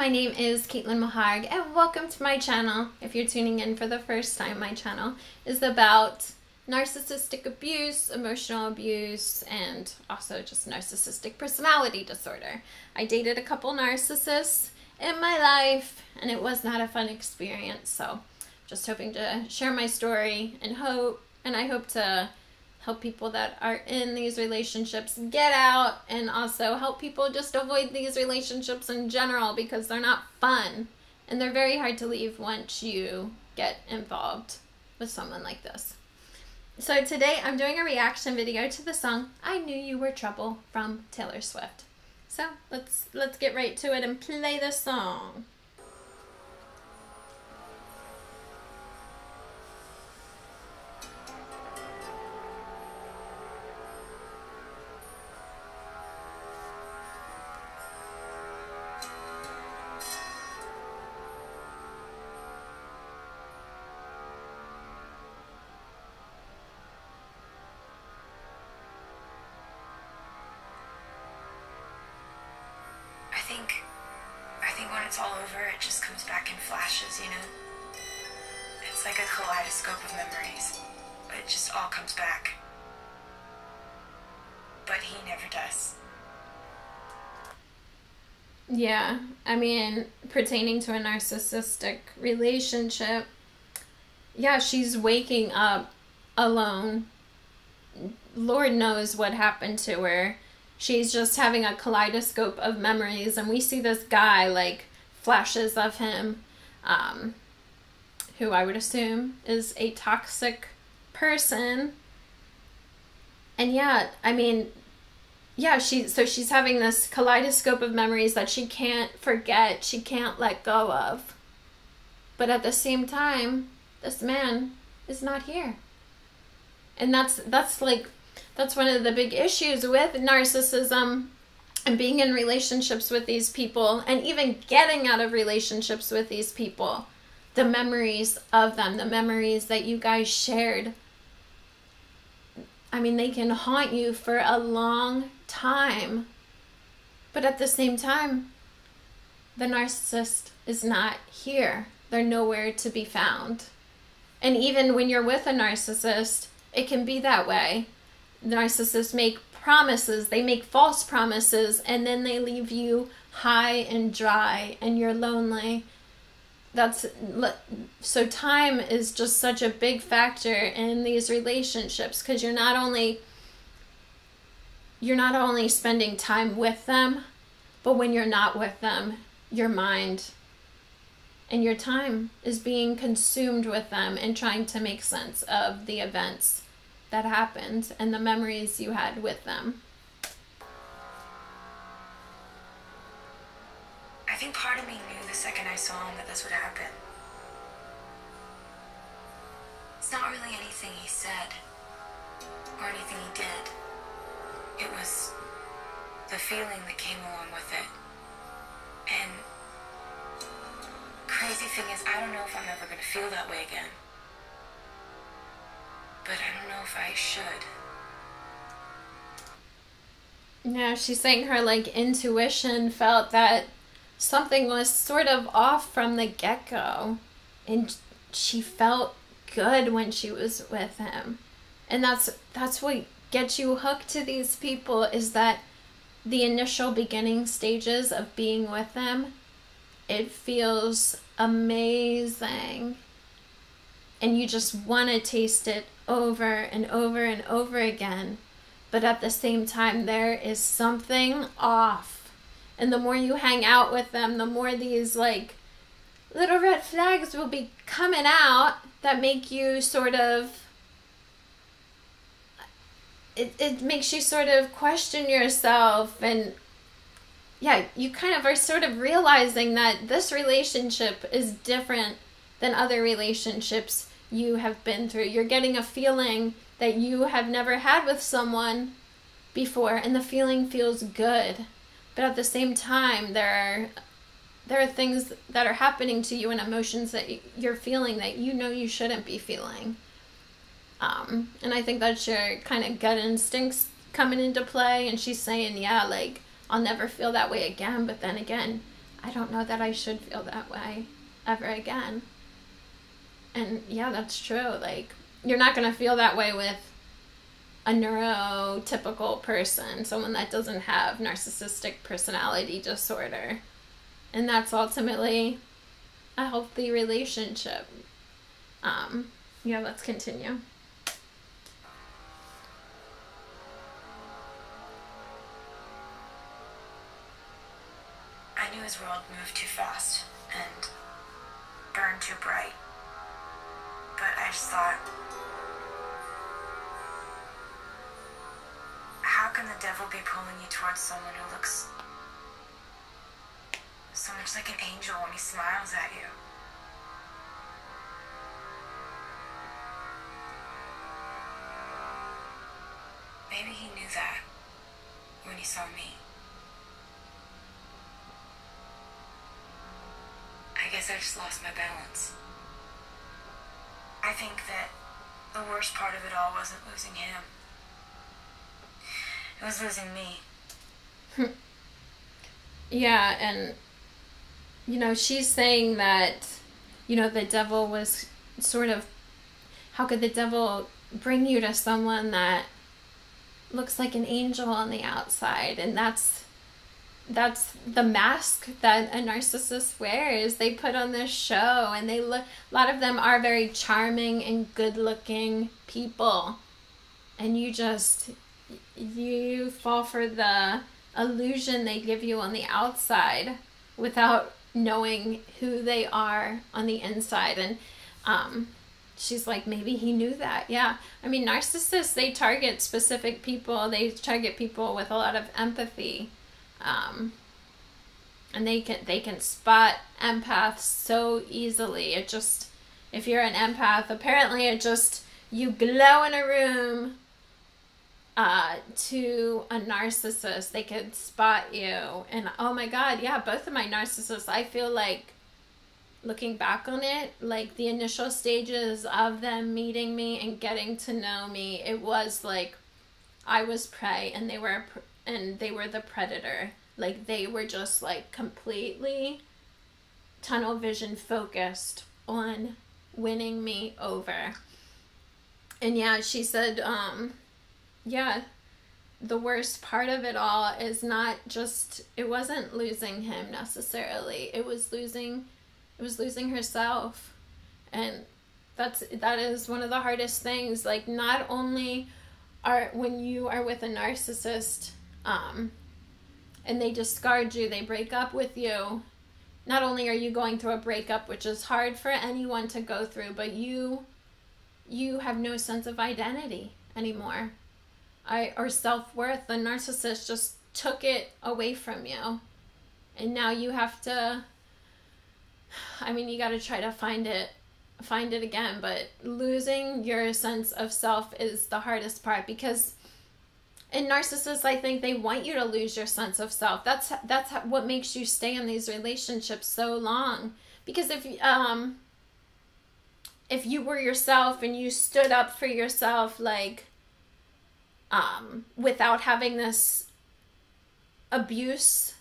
my name is Caitlin Mahag and welcome to my channel. If you're tuning in for the first time, my channel is about narcissistic abuse, emotional abuse, and also just narcissistic personality disorder. I dated a couple narcissists in my life and it was not a fun experience, so just hoping to share my story and I hope to help people that are in these relationships get out, and also help people just avoid these relationships in general because they're not fun and they're very hard to leave once you get involved with someone like this. So today I'm doing a reaction video to the song I Knew You Were Trouble from Taylor Swift. So let's get right to it and play the song. I think when it's all over, it just comes back in flashes, you know? It's like a kaleidoscope of memories, but it just all comes back. But he never does. Yeah, I mean, pertaining to a narcissistic relationship, yeah, she's waking up alone. Lord knows what happened to her. She's just having a kaleidoscope of memories, and we see this guy, like, flashes of him, who I would assume is a toxic person. And yeah, I mean, yeah, she's having this kaleidoscope of memories that she can't forget, she can't let go of. But at the same time, this man is not here. And that's one of the big issues with narcissism and being in relationships with these people, and even getting out of relationships with these people. The memories of them, the memories that you guys shared. I mean, they can haunt you for a long time. But at the same time, the narcissist is not here. They're nowhere to be found. And even when you're with a narcissist, it can be that way. Narcissists make promises, they make false promises, and then they leave you high and dry and you're lonely. So time is just such a big factor in these relationships, because you're not only spending time with them, but when you're not with them, your mind and your time is being consumed with them and trying to make sense of the events that happened and the memories you had with them. I think part of me knew the second I saw him that this would happen. It's not really anything he said or anything he did. It was the feeling that came along with it. And crazy thing is, I don't know if I'm ever going to feel that way again. But I don't know if I should. Yeah, she's saying her, like, intuition felt that something was sort of off from the get-go. And she felt good when she was with him. And that's what gets you hooked to these people, is that the initial beginning stages of being with them, it feels amazing. And you just want to taste it over and over and over again. But at the same time, there is something off. And the more you hang out with them, the more these, like, little red flags will be coming out that make you sort of... It makes you sort of question yourself. And yeah, you kind of are sort of realizing that this relationship is different than other relationships you have been through. You're getting a feeling that you have never had with someone before, and the feeling feels good. But at the same time, there are things that are happening to you and emotions that you're feeling that you know you shouldn't be feeling. And I think that's your kind of gut instincts coming into play. And she's saying, yeah, like, I'll never feel that way again. But then again, I don't know that I should feel that way ever again. And yeah, that's true. Like, you're not going to feel that way with a neurotypical person, someone that doesn't have narcissistic personality disorder. And that's ultimately a healthy relationship. Yeah, let's continue. I knew his world moved too fast and burned too bright. But I just thought, how can the devil be pulling you towards someone who looks so much like an angel when he smiles at you? Maybe he knew that when he saw me. I guess I just lost my balance. I think that the worst part of it all wasn't losing him. It was losing me. Yeah, and, you know, she's saying that, you know, the devil was sort of, how could the devil bring you to someone that looks like an angel on the outside? And that's the mask that a narcissist wears. They put on this show, and they look, a lot of them are very charming and good looking people, and you fall for the illusion they give you on the outside without knowing who they are on the inside. And she's like, maybe he knew that. Yeah, I mean, narcissists, they target specific people. They target people with a lot of empathy. And they can spot empaths so easily. It just, if you're an empath, apparently it just, you glow in a room to a narcissist. They can spot you. And oh my God, yeah, both of my narcissists, I feel like, looking back on it, like the initial stages of them meeting me and getting to know me, it was like I was prey and they were the predator. Like, they were just like completely tunnel vision focused on winning me over. And yeah, she said, yeah, the worst part of it all is not just, it wasn't losing him necessarily. It was losing herself. And that is one of the hardest things. Like, not only when you are with a narcissist, and they discard you, they break up with you, not only are you going through a breakup, which is hard for anyone to go through, but you have no sense of identity anymore, or self-worth. The narcissist just took it away from you, and now you have to, I mean, you got to try to find it again. But losing your sense of self is the hardest part, because in narcissists, I think they want you to lose your sense of self. That's what makes you stay in these relationships so long. Because if you were yourself and you stood up for yourself, like, without having this abuse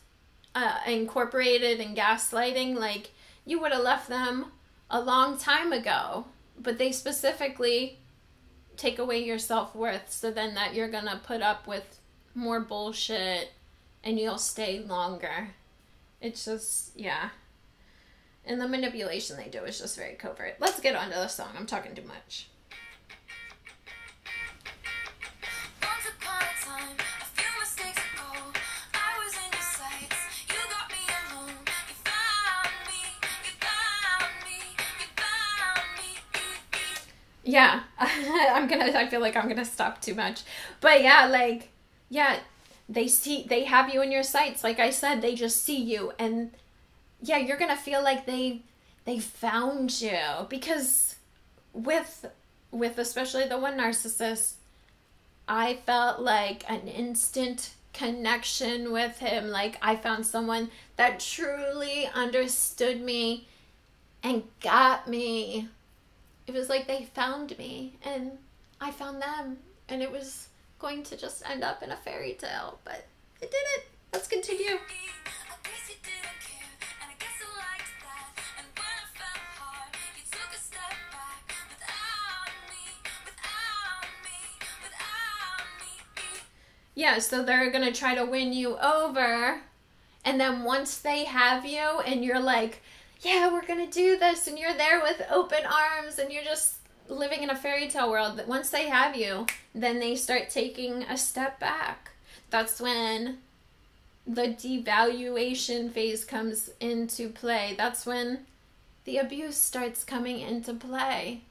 incorporated in gaslighting, like, you would have left them a long time ago. But they specifically take away your self-worth, so then that you're gonna put up with more bullshit and you'll stay longer. It's just, yeah. And the manipulation they do is just very covert. Let's get on to the song. I'm talking too much. Once upon a time, a few mistakes ago, I was in your sights. You got me alone. You found me. You found me. You found me. Yeah, I feel like I'm gonna stop too much. But yeah, like, yeah, they have you in your sights. Like I said, they just see you, and yeah, you're gonna feel like they found you, because with especially the one narcissist, I felt like an instant connection with him. Like, I found someone that truly understood me and got me. It was like they found me and I found them, and it was going to just end up in a fairy tale, but it didn't. Let's continue. I guess you didn't care. Yeah, so they're gonna try to win you over, and then once they have you and you're like, yeah, we're gonna do this, and you're there with open arms and you're just living in a fairy tale world, that once they have you, then they start taking a step back. That's when the devaluation phase comes into play. That's when the abuse starts coming into play.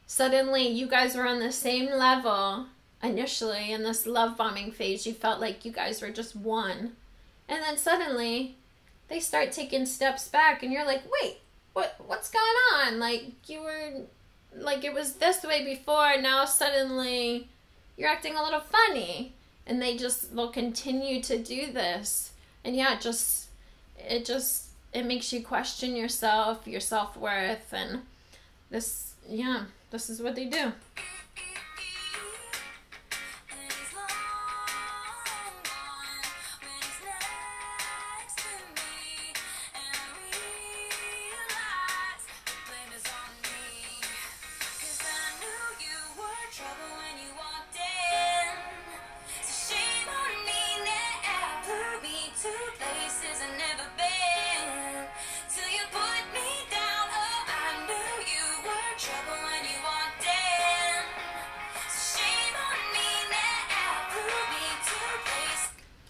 Suddenly, you guys were on the same level initially in this love bombing phase. You felt like you guys were just one. And then suddenly, they start taking steps back, and you're like, wait, what's going on? Like, you were, like, it was this way before, now suddenly you're acting a little funny. And they'll continue to do this. And yeah, it makes you question yourself, your self-worth, and this is what they do.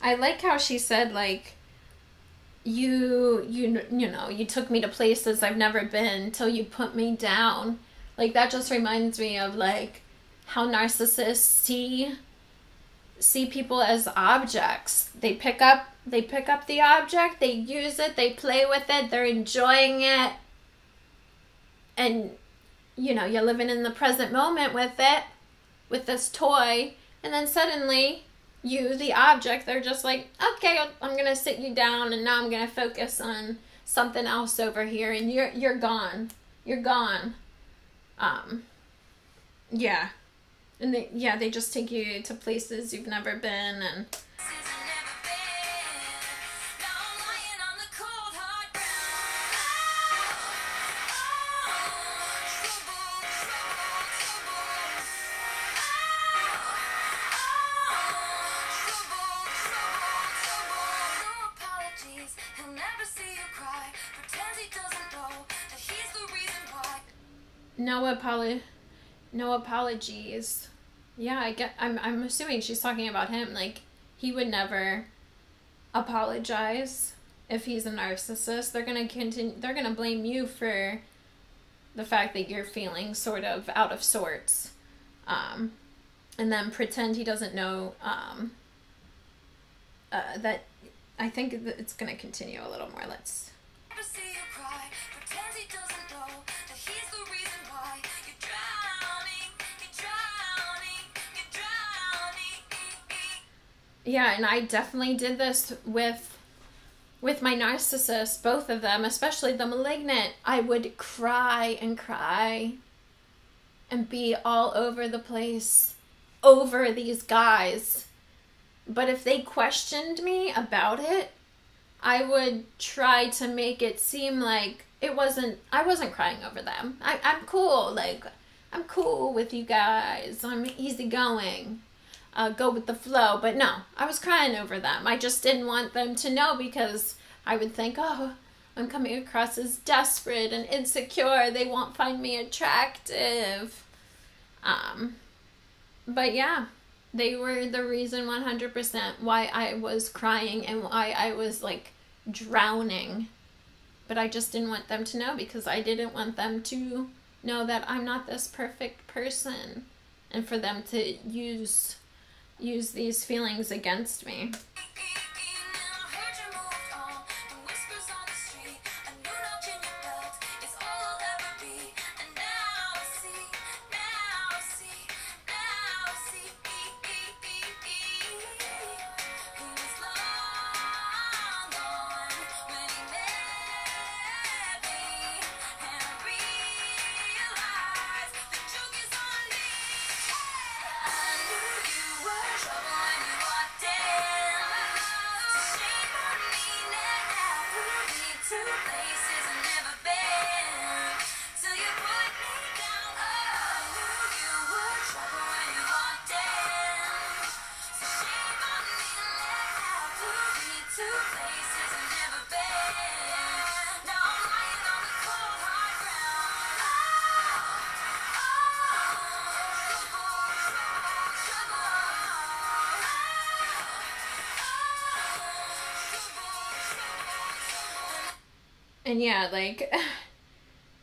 I like how she said, like, you know, you took me to places I've never been till you put me down. Like, that just reminds me of, like, how narcissists see people as objects. They pick up the object, they use it, they play with it, they're enjoying it. And, you know, you're living in the present moment with it, with this toy, and then suddenly you, the object, they're just like, okay, I'm gonna sit you down, and now I'm gonna focus on something else over here, and you're gone. You're gone. Yeah. And they just take you to places you've never been, and no apologies. Yeah, I'm assuming she's talking about him. Like, he would never apologize if he's a narcissist. They're gonna blame you for the fact that you're feeling sort of out of sorts. And then pretend he doesn't know that. I think that it's gonna continue a little more. Let's. Yeah, and I definitely did this with my narcissist, both of them, especially the malignant. I would cry and cry and be all over the place over these guys. But if they questioned me about it, I would try to make it seem like I wasn't crying over them. I'm cool. Like, I'm cool with you guys. I'm easygoing. Go with the flow. But no, I was crying over them. I just didn't want them to know, because I would think, oh, I'm coming across as desperate and insecure. They won't find me attractive. But yeah, they were the reason 100% why I was crying and why I was, like, drowning. But I just didn't want them to know, because I didn't want them to know that I'm not this perfect person, and for them to use these feelings against me. And yeah, like,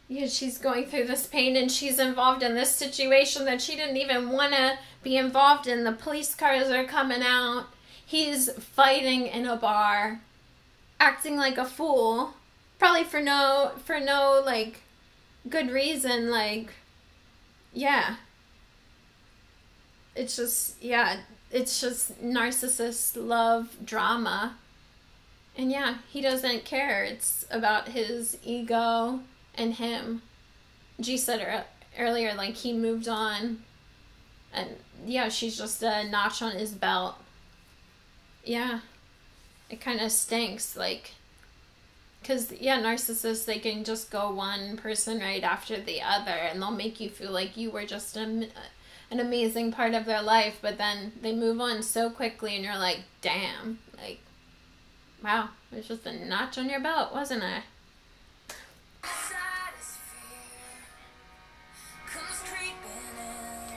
yeah, she's going through this pain and she's involved in this situation that she didn't even want to be involved in. The police cars are coming out. He's fighting in a bar, acting like a fool, probably for no like good reason. Like, yeah, it's just narcissist love drama. And yeah, he doesn't care. It's about his ego and him. G said earlier, like, he moved on. And yeah, she's just a notch on his belt. Yeah. It kind of stinks, like, because, yeah, narcissists, they can just go one person right after the other, and they'll make you feel like you were just an amazing part of their life, but then they move on so quickly, and you're like, damn, like, wow, it was just a notch on your belt, wasn't it? Saddest fear comes creeping in,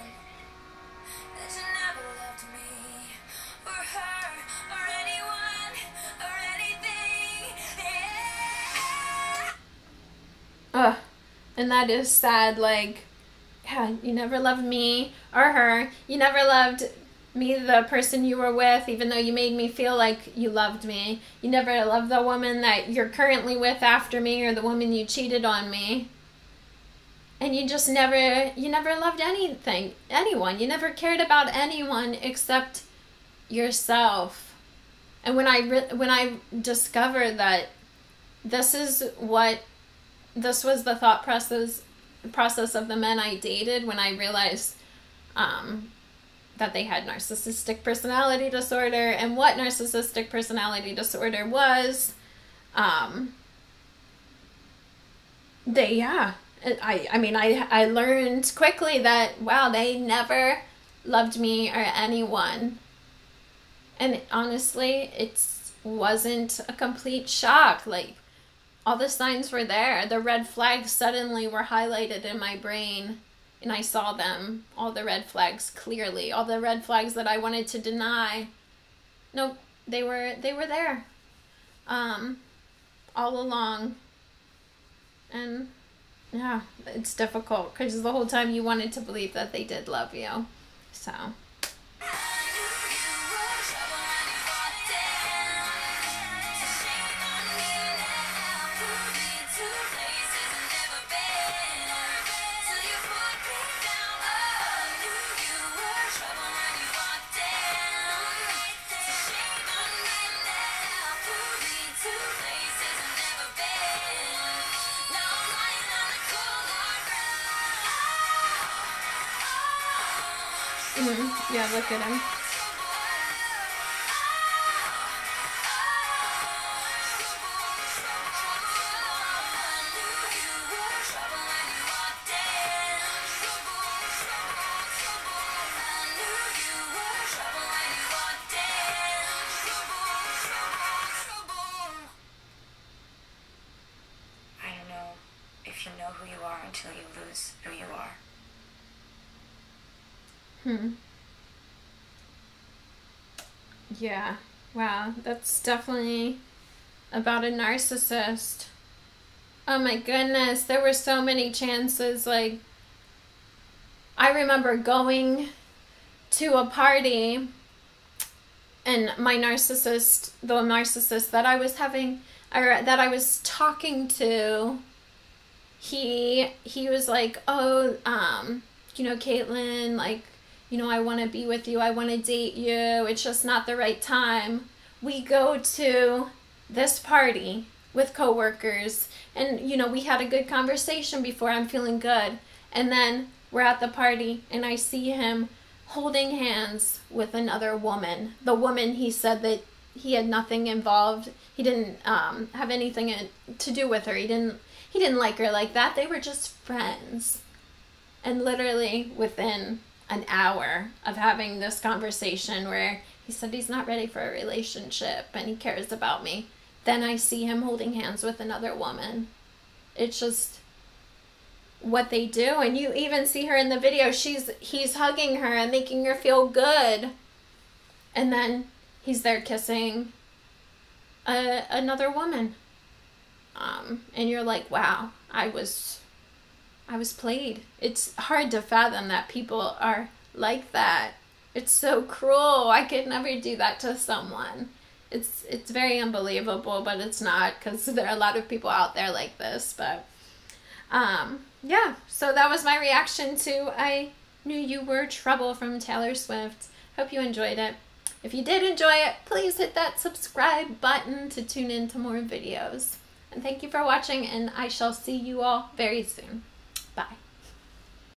that you never loved me, or her, or anyone, or anything. Yeah. Ugh, and that is sad, like, yeah, you never loved me or her, you never loved me, the person you were with, even though you made me feel like you loved me. You never loved the woman that you're currently with after me, or the woman you cheated on me. And you just never loved anyone. You never cared about anyone except yourself. And when I discovered that this was the thought process of the men I dated, when I realized that they had narcissistic personality disorder, and what narcissistic personality disorder was, I learned quickly that, wow, they never loved me or anyone. And honestly, it wasn't a complete shock. Like, all the signs were there. The red flags suddenly were highlighted in my brain. And I saw them, all the red flags clearly, all the red flags that I wanted to deny. Nope, they were there, all along. And yeah, it's difficult because the whole time you wanted to believe that they did love you. So. Yeah, look at him. I don't know if you know who you are until you lose who you are. Yeah, wow, that's definitely about a narcissist. Oh my goodness, there were so many chances. Like, I remember going to a party, and the narcissist that I was having, or that I was talking to, he was like, oh, Caitlin, like, I want to be with you, I want to date you, it's just not the right time. We go to this party with coworkers, and, we had a good conversation before, I'm feeling good. And then we're at the party, and I see him holding hands with another woman. The woman he said that he had nothing involved. He didn't have anything to do with her. He didn't like her like that. They were just friends. And literally within an hour of having this conversation where he said he's not ready for a relationship and he cares about me, then I see him holding hands with another woman. It's just what they do. And you even see her in the video. He's hugging her and making her feel good. And then he's there kissing another woman. and you're like, wow, I was played. It's hard to fathom that people are like that. It's so cruel. I could never do that to someone. It's very unbelievable, but it's not, because there are a lot of people out there like this. But yeah, so that was my reaction to I Knew You Were Trouble from Taylor Swift. Hope you enjoyed it. If you did enjoy it, please hit that subscribe button to tune in to more videos. And thank you for watching, and I shall see you all very soon. Bye.